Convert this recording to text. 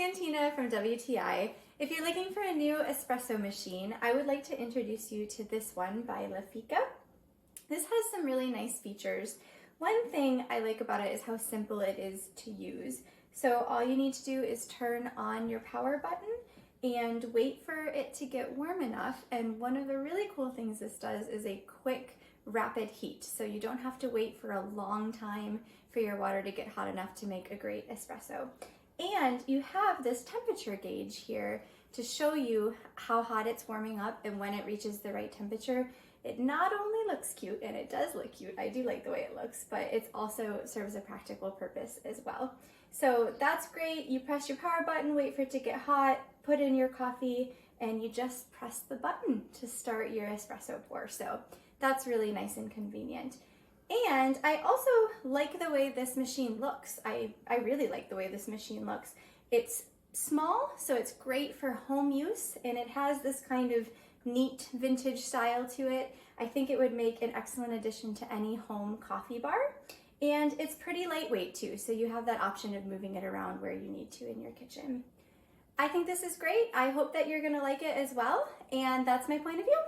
Santina from WTI. If you're looking for a new espresso machine, I would like to introduce you to this one by LAFEECA. This has some really nice features. One thing I like about it is how simple it is to use. So all you need to do is turn on your power button and wait for it to get warm enough. And one of the really cool things this does is a quick, rapid heat. So you don't have to wait for a long time for your water to get hot enough to make a great espresso. And you have this temperature gauge here to show you how hot it's warming up, and when it reaches the right temperature, it not only looks cute, and it does look cute, I do like the way it looks, but it also serves a practical purpose as well. So that's great. You press your power button, wait for it to get hot, put in your coffee, and you just press the button to start your espresso pour. So that's really nice and convenient. And I also like the way this machine looks. I really like the way this machine looks. It's small, so it's great for home use, and it has this kind of neat vintage style to it. I think it would make an excellent addition to any home coffee bar. And it's pretty lightweight too, so you have that option of moving it around where you need to in your kitchen. I think this is great. I hope that you're gonna like it as well, and that's my point of view.